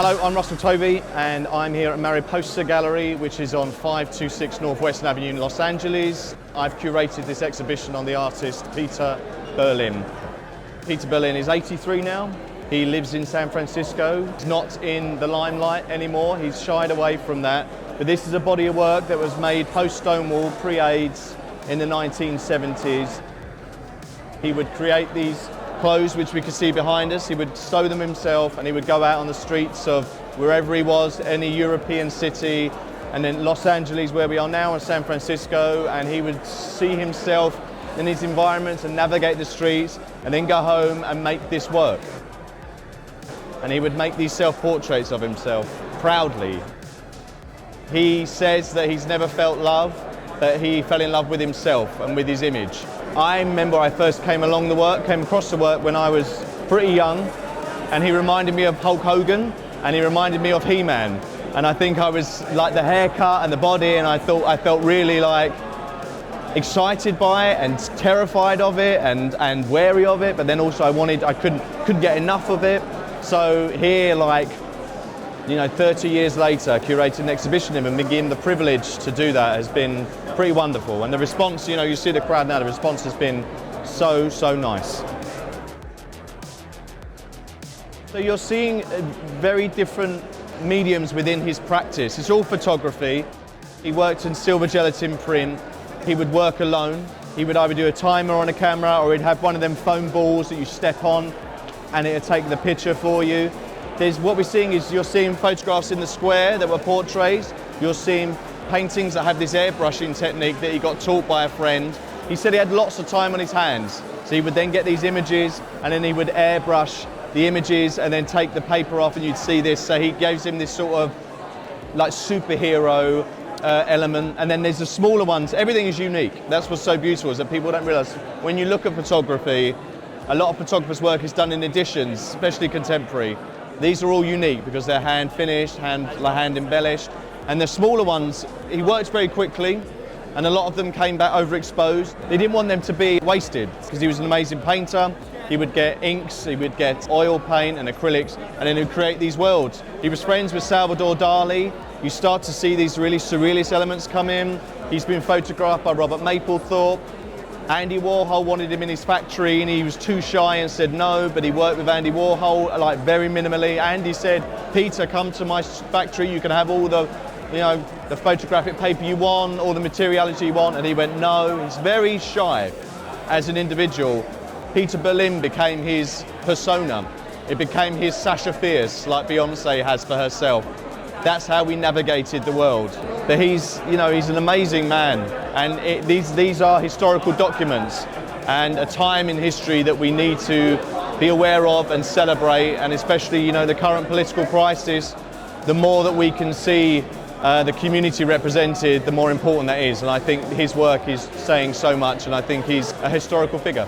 Hello, I'm Russell Tovey and I'm here at Mariposa Gallery, which is on 526 Northwestern Avenue in Los Angeles. I've curated this exhibition on the artist Peter Berlin. Peter Berlin is 83 now. He lives in San Francisco. He's not in the limelight anymore. He's shied away from that. But this is a body of work that was made post-Stonewall, pre-AIDS in the 1970s. He would create these clothes which we can see behind us. He would sew them himself and he would go out on the streets of wherever he was, any European city, and then Los Angeles where we are now, and San Francisco, and he would see himself in these environments and navigate the streets and then go home and make this work. And he would make these self-portraits of himself proudly. He says that he's never felt love, that he fell in love with himself and with his image. I remember I first came across the work when I was pretty young, and he reminded me of Hulk Hogan and he reminded me of He-Man. And I think I was like the haircut and the body, and I felt really like excited by it and terrified of it and wary of it, but then also I couldn't get enough of it. So here, 30 years later, curating an exhibition of him and being the privilege to do that has been pretty wonderful. And the response, you see the crowd now, the response has been so nice. So you're seeing very different mediums within his practice. It's all photography. He worked in silver gelatin print. He would work alone. He would either do a timer on a camera, or he'd have one of them foam balls that you step on and it'll take the picture for you. What we're seeing is you're seeing photographs in the square that were portraits. You're seeing paintings that have this airbrushing technique that he got taught by a friend. He said he had lots of time on his hands. So he would then get these images and then he would airbrush the images and then take the paper off and you'd see this. So he gives him this sort of like superhero element. And then there's the smaller ones. Everything is unique. That's what's so beautiful, is that people don't realize when you look at photography, a lot of photographers' work is done in editions, especially contemporary. These are all unique because they're hand finished, hand embellished. And the smaller ones, he worked very quickly, and a lot of them came back overexposed. They didn't want them to be wasted because he was an amazing painter. He would get inks, he would get oil paint and acrylics, and then he would create these worlds. He was friends with Salvador Dali. You start to see these really surrealist elements come in. He's been photographed by Robert Mapplethorpe. Andy Warhol wanted him in his factory and he was too shy and said no, but he worked with Andy Warhol very minimally. Andy said, Peter, come to my factory, you can have all the photographic paper you want, all the materiality you want, and he went no. He's very shy as an individual. Peter Berlin became his persona. It became his Sasha Fierce, like Beyonce has for herself. That's how we navigated the world. But he's an amazing man, and these are historical documents and a time in history that we need to be aware of and celebrate, and especially the current political crisis. The more that we can see the community represented, the more important that is, and I think his work is saying so much, and I think he's a historical figure.